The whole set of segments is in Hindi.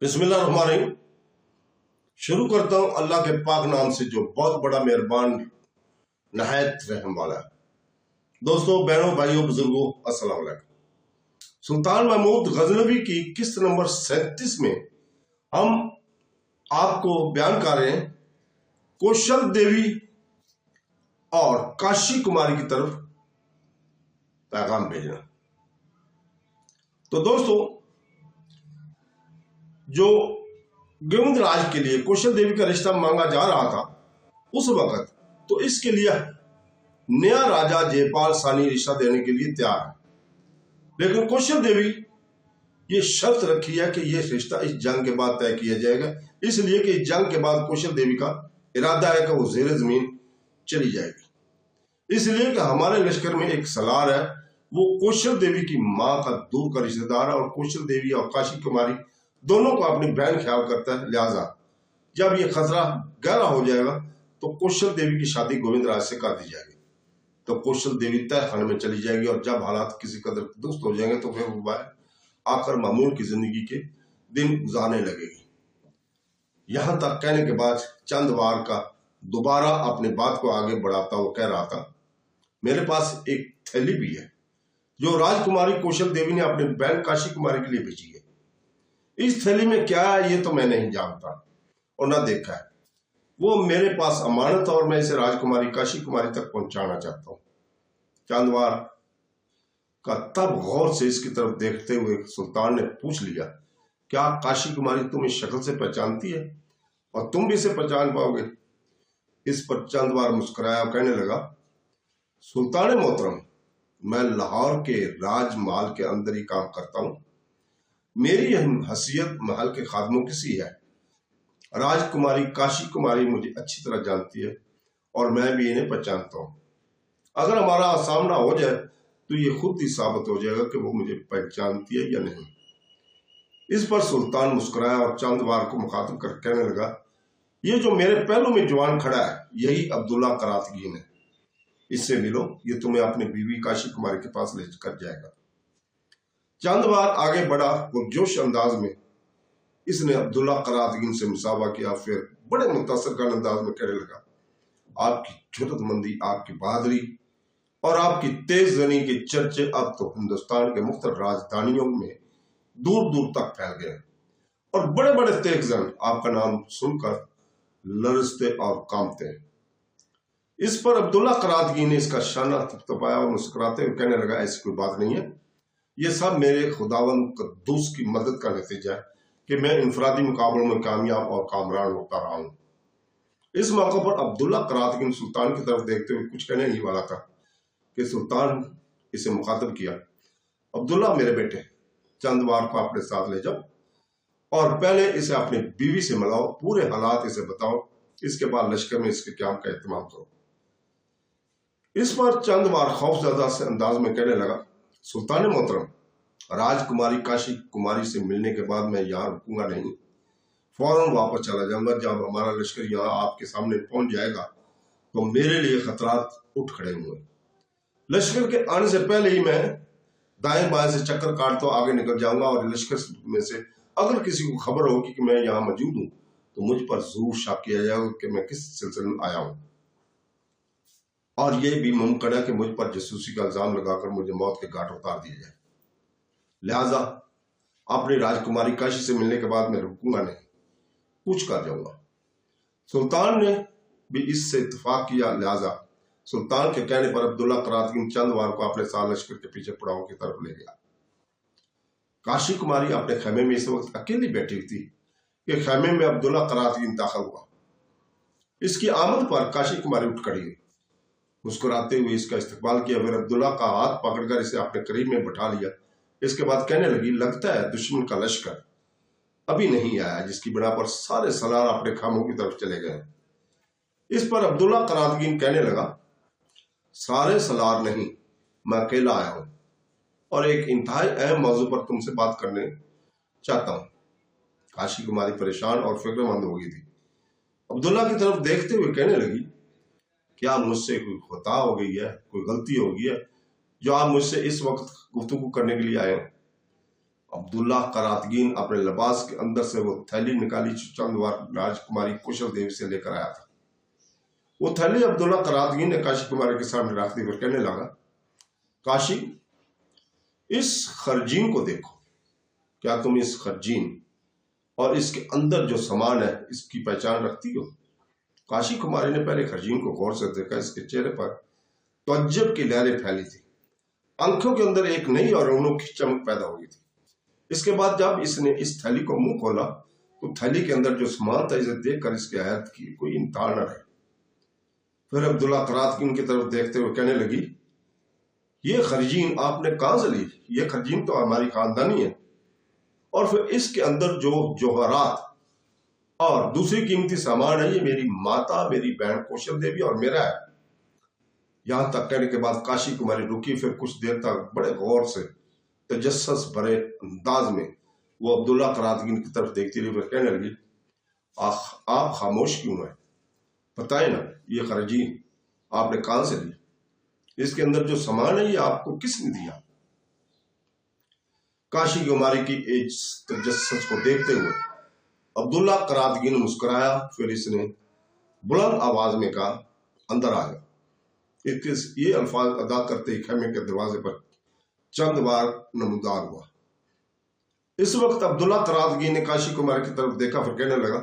बिस्मिल्लाहिर्रहमानिर्रहीम। शुरू करता हूँ अल्लाह के पाक नाम से जो बहुत बड़ा मेहरबान नहायत रहम वाला है। दोस्तों, बहनों, भाइयों, बुजुर्गों, अस्सलाम वालेकुम। सुल्तान महमूद गजनवी की किस्त नंबर 37 में हम आपको बयान कर रहे हैं कौशल देवी और काशी कुमारी की तरफ पैगाम भेजना। तो दोस्तों, जो गोविंद राज के लिए कौशल देवी का रिश्ता मांगा जा रहा था उस वक्त, तो इसके लिए नया राजा जयपाल सानी रिश्ता देने के लिए तैयार है, लेकिन कौशल देवी ये शर्त रखी है कि यह रिश्ता इस जंग के बाद तय किया जाएगा, इसलिए कि इस जंग के बाद कौशल देवी का इरादा है कि वो जेर जमीन चली जाएगी। इसलिए कि हमारे लश्कर में एक सलार है, वो कौशल देवी की माँ का दूर का रिश्तेदार है और कौशल देवी और काशी कुमारी दोनों को अपनी बहन ख्याल करता है। लिहाजा जब ये खतरा गहरा हो जाएगा तो कौशल देवी की शादी गोविंद राज से कर दी जाएगी। तो कौशल देवी तय खाने में चली जाएगी और जब हालात किसी कदर दुरुस्त हो जाएंगे तो फिर वो आकर मामूल की जिंदगी के दिन गुजारने लगेगी। यहां तक कहने के बाद चंद वार का दोबारा अपने बात को आगे बढ़ाता वो कह रहा था, मेरे पास एक थैली भी है जो राजकुमारी कौशल देवी ने अपनी बहन काशी कुमारी के लिए भेजी है। इस थैली में क्या है ये तो मैं नहीं जानता और ना देखा है, वो मेरे पास अमानत और मैं इसे राजकुमारी काशी कुमारी तक पहुंचाना चाहता हूं। चांदवार का तब गौर से इसकी तरफ देखते हुए सुल्तान ने पूछ लिया, क्या काशी कुमारी तुम इस शक्ल से पहचानती है और तुम भी इसे पहचान पाओगे? इस पर चांदवार मुस्कुराया और कहने लगा, सुल्तान मोहतरम, मैं लाहौर के राजमहल के अंदर ही काम करता हूं। मेरी यह हैसियत महल के खादमों की सी है। राजकुमारी काशी कुमारी मुझे अच्छी तरह जानती है और मैं भी इन्हें पहचानता हूं। अगर हमारा सामना हो जाए तो ये खुद ही साबित हो जाएगा कि वो मुझे पहचानती है या नहीं। इस पर सुल्तान मुस्कुराया और चांदवार को मुखातिब कर कहने लगा, ये जो मेरे पहलू में जवान खड़ा है यही अब्दुल्ला करातगीन है, इससे मिलो, ये तुम्हें अपनी बीवी काशी कुमारी के पास ले कर जाएगा। चांदवार आगे बढ़ा, पुरजोश अंदाज में इसने अब्दुल्ला करातगीन से मुसावा किया, फिर बड़े मुतासर खान अंदाज में कहने लगा, आपकी जुर्रतमंदी, आपकी बहादुरी और आपकी तेज जनी के चर्चे अब तो हिंदुस्तान के मुख्तलिफ राजधानियों में दूर दूर तक फैल गए और बड़े बड़े तेज जन आपका नाम सुनकर लरजते और कांपते हैं। इस पर अब्दुल्ला करातगीन ने इसका शाना थपथपाया और मुस्कुराते हुए कहने लगा, ऐसी कोई बात नहीं है, ये सब मेरे खुदावंद कद्दूस की मदद का नतीजा है कि मैं इंफरादी मुकाबलों में कामयाब और कामरान होता रहा हूं। इस मौके पर अब्दुल्ला करातगीन सुल्तान की तरफ देखते हुए कुछ कहने नहीं वाला था कि सुल्तान इसे मुखातिब किया, अब्दुल्ला मेरे बेटे, चंदवार को अपने साथ ले जाओ और पहले इसे अपनी बीवी से मिलाओ, पूरे हालात इसे बताओ, इसके बाद लश्कर में इसके क्याम का एहतमाम करो। इस पर चंदवार खौफजदा से अंदाज में कहने लगा, सुल्तान मोहतरम, राजकुमारी काशी कुमारी से मिलने के बाद मैं यहाँ रुकूंगा नहीं, फौरन वापस चला जाऊंगा। जब हमारा लश्कर यहाँ आपके सामने पहुंच जाएगा तो मेरे लिए खतरात उठ खड़े हुए। लश्कर के आने से पहले ही मैं दाएं बाएं से चक्कर काटता तो आगे निकल जाऊंगा और लश्कर में से अगर किसी को खबर होगी कि मैं यहाँ मौजूद हूं तो मुझ पर जरूर शक किया जाएगा कि मैं किस सिलसिले में आया हूं और यह भी मुमकिन है कि मुझ पर जासूसी का इल्जाम लगाकर मुझे मौत के घाट उतार दिया जाए। लिहाजा अपनी राजकुमारी काशी से मिलने के बाद मैं रुकूंगा नहीं, पूछ कर जाऊंगा। सुल्तान ने भी इससे इत्तेफाक किया। लिहाजा सुल्तान के कहने पर अब्दुल्ला करातगीन चंदवार को अपने साथ लश्कर के पीछे पड़ाव की तरफ ले गया। काशी कुमारी अपने खेमे में इस वक्त अकेली बैठी हुई थी कि खेमे में अब्दुल्ला करातगीन दाखिल हुआ। इसकी आमद पर काशी कुमारी उठ खड़ी हुई, मुस्कुराते हुए इसका इस्तकबाल किया, फिर अब्दुल्ला का हाथ पकड़कर इसे अपने करीब में बैठा लिया। इसके बाद कहने लगी, लगता है दुश्मन का लश्कर अभी नहीं आया, जिसकी बिना पर सारे सलार अपने खामों की तरफ चले गए। इस पर अब्दुल्ला करातगीन कहने लगा, सारे सलार नहीं, मैं अकेला आया हूं और एक इंतहाई अहम मौजू पर तुमसे बात करने चाहता हूं। काशी कुमारी परेशान और फिक्रमंद हो गई थी। अब्दुल्ला की तरफ देखते हुए कहने लगी, क्या मुझसे कोई खता हो गई है, कोई गलती हो गई है जो आप मुझसे इस वक्त गुफ्तगू करने के लिए आए हैं? अब्दुल्ला करातगीन अपने लिबास के अंदर से वो थैली निकाली चंद बार राजकुमारी कुशल देवी से लेकर आया था। वो थैली अब्दुल्ला करातगीन ने काशी कुमारी के सामने रख दी, फिर कहने लगा, काशी, इस खरजीन को देखो, क्या तुम इस खरजीन और इसके अंदर जो सामान है इसकी पहचान रखती हो? काशी कुमारी ने पहले खरजीन को गौर से देखा। इसके चेहरे पर तअज्जुब की लहरें फैली थी, आंखों के अंदर एक नई और अनोखी चमक पैदा हुई थी। इसके बाद जब इसने इस थैली को मुंह खोला तो थैली के अंदर जो सामान था इसे देखकर इसके हैरत की कोई इंतहा न रहे। फिर अब्दुल्ला करातगीन की तरफ देखते हुए कहने लगी, ये खरजीन आपने कहां से ली? ये खरजीन तो हमारी खानदानी है, और फिर इसके अंदर जो जौहरात और दूसरी कीमती सामान है ये मेरी माता, मेरी बहन कौशल देवी और मेरा है। यहां तक कहने के बाद काशी कुमारी रुकी, फिर कुछ देर तक बड़े गौर से तजस्सुस भरे अंदाज में वो अब्दुल्ला करातगीन की तरफ देखती रही, फिर कहने लगी, आप खामोश क्यों हैं? बताए ना, ये खरजीन आपने कहां से ली? इसके अंदर जो सामान है ये आपको किसने दिया? काशी कुमारी की इस तजस्सुस को देखते हुए अब्दुल्ला करातगीन मुस्कुराया, फिर इसने बुलंद आवाज में कहा, अंदर आ जाओ। ये अल्फाज अदा करते ही खेमे के दरवाजे पर चंद बार नमूदार हुआ। इस वक्त अब्दुल्ला करातगीन ने काशी कुमारी की तरफ देखा, फिर कहने लगा,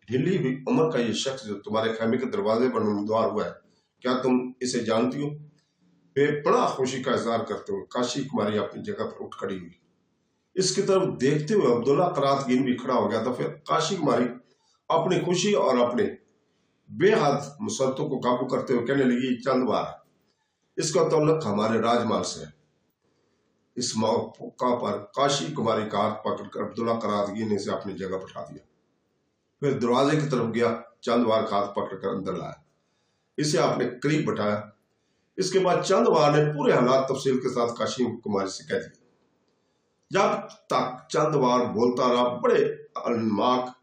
ढीली हुई उम्र का ये शख्स जो तुम्हारे खेमे के दरवाजे पर नमूदार हुआ है, क्या तुम इसे जानती हो? बड़ा खुशी का इजहार करते हुए काशी कुमारी अपनी जगह पर उठ खड़ी हुई। इसकी तरफ देखते हुए अब्दुल्ला करातगीन भी खड़ा हो गया था। फिर काशी कुमारी अपनी खुशी और अपने बेहद मुसरतों को काबू करते हुए कहने लगी, चंद बार इसका तल्लुक हमारे राजमाल से है। इस मौका पर काशी कुमारी का हाथ पकड़कर अब्दुल्ला करातगीन ने इसे अपनी जगह बैठा दिया, फिर दरवाजे की तरफ गया, चंद बार का हाथ पकड़कर अंदर लाया, इसे आपने करीब बैठाया। इसके बाद चंद बार ने पूरे हालात तफसील के साथ काशी कुमारी से कह दिया। जब तक चंद बार बोलता रहा, बड़े अलमाक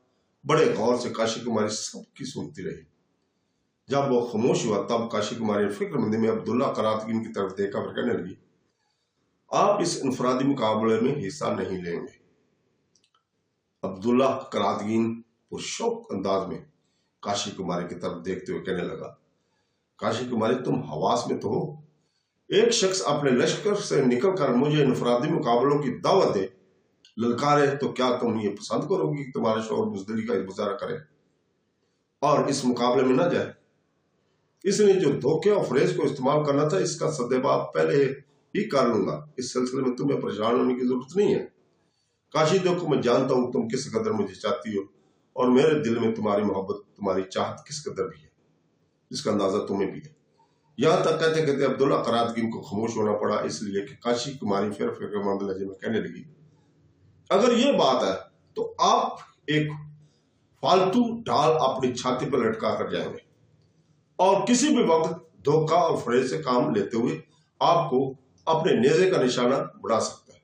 बड़े गौर से काशी कुमारी सबकी सुनती रही। जब वो खामोश हुआ तब काशी कुमारी ने फिक्रमंदी में अब्दुल्ला करातगीन की तरफ देखा, फिर कहने लगी, आप इस इनफरादी मुकाबले में हिस्सा नहीं लेंगे। अब्दुल्ला करातगीन पुरशौक अंदाज में काशी कुमारी की तरफ देखते हुए कहने लगा, काशी कुमारी, तुम हवास में तो हो। एक शख्स अपने लश्कर से निकलकर मुझे इनफरादी मुकाबलों की दावत दे, ललकारे, तो क्या तुम ये पसंद करोगी कि तुम्हारे शोहर बुजदली का गुजारा करे और इस मुकाबले में न जाए? इसने जो धोखे और फ्रेज को इस्तेमाल करना था, इसका सद्देबाब पहले ही कर लूंगा। इस सिलसिले में तुम्हें परेशान होने की जरूरत नहीं है। काशी, देखो, मैं जानता हूं तुम किस कदर मुझे चाहती हो और मेरे दिल में तुम्हारी मोहब्बत, तुम्हारी चाहत किस कदर भी है, इसका अंदाजा तुम्हें भी है। यहां तक कहते कहते अब्दुल्ला करातगीन को खामोश होना पड़ा, इसलिए कि काशी कुमारी फिर फिक्रमंद लहजे में कहने लगी, अगर ये बात है तो आप एक फालतू ढाल अपनी छाती पर लटका कर जाएंगे और किसी भी वक्त धोखा और फरेब से काम लेते हुए आपको अपने नेजे का निशाना बढ़ा सकता है।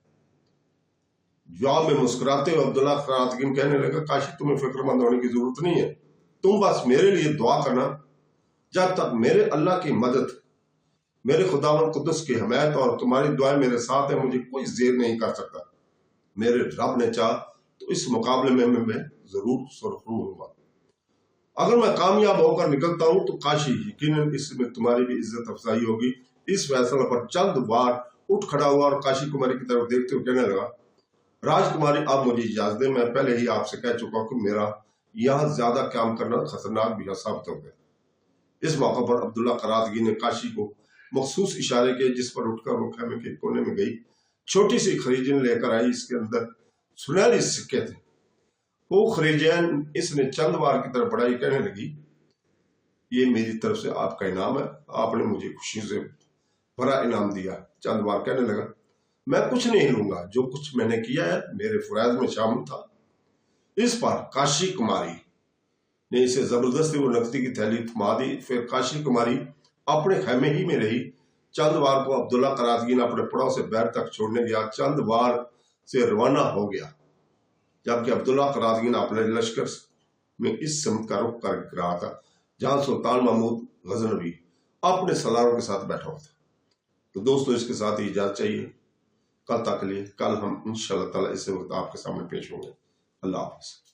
जवाब में मुस्कुराते हुए अब्दुल्ला करातगीन कहने लगा, काशी, तुम्हें फिक्रमंद होने की जरूरत नहीं है। तुम बस मेरे लिए दुआ करना। जब तक मेरे अल्लाह की मदद, मेरे खुदावंद कुद्दुस की हिमायत और तुम्हारी दुआएं मेरे साथ है, मुझे कोई जेर नहीं कर सकता। मेरे रब ने चाहा तो इस मुकाबले में मैं जरूर सुरखरू होऊंगा। अगर मैं कामयाब होकर निकलता हूं तो काशी, यकीनन इसमें तुम्हारी भी इज्जत अफजाई होगी। इस फैसले पर चंद बार उठ खड़ा हुआ और काशी कुमारी की तरफ देखते हुए कहने लगा, राजकुमारी, अब मुझे इजाजत दें। मैं पहले ही आपसे कह चुका हूं कि मेरा यहाँ ज्यादा काम करना खतरनाक भी साबित हो गया। इस मौका पर अब्दुल्ला करातगीन ने काशी को मखसूस इशारे किए, जिस पर उठकर वो खेमे के कोने में गई। छोटी सी खरीजन लेकर आई, इसके अंदर सुनहरी सिक्के थे। वो खरीजन इसने चंद बार की तरफ बढ़ाई, कहने लगी, ये मेरी तरफ से आपका इनाम है, आपने मुझे खुशी से भरा इनाम दिया। चंद बार कहने लगा, मैं कुछ नहीं लूंगा, जो कुछ मैंने किया है मेरे फराइज में शामिल था। इस पर काशी कुमारी ने इसे जबरदस्ती वो नकदी की थैली थमा दी। फिर काशी कुमारी अपने खेमे ही में रही। चंद बार को अब्दुल्ला करातगीन अपने पड़ाव से बैर तक छोड़ने गया, चंद बार से रवाना हो गया, जबकि अब्दुल्ला करातगीन अपने लश्कर में इस समत का रुख कर रहा था जहां सुल्तान महमूद गजनवी अपने सलारों के साथ बैठा हुआ था। तो दोस्तों, इसके साथ ही इजाजत चाहिए। कल तक के लिए, कल हम इंशाअल्लाह ताला इसी वक्त आपके सामने पेश होंगे। अल्लाह हाफ़िज़।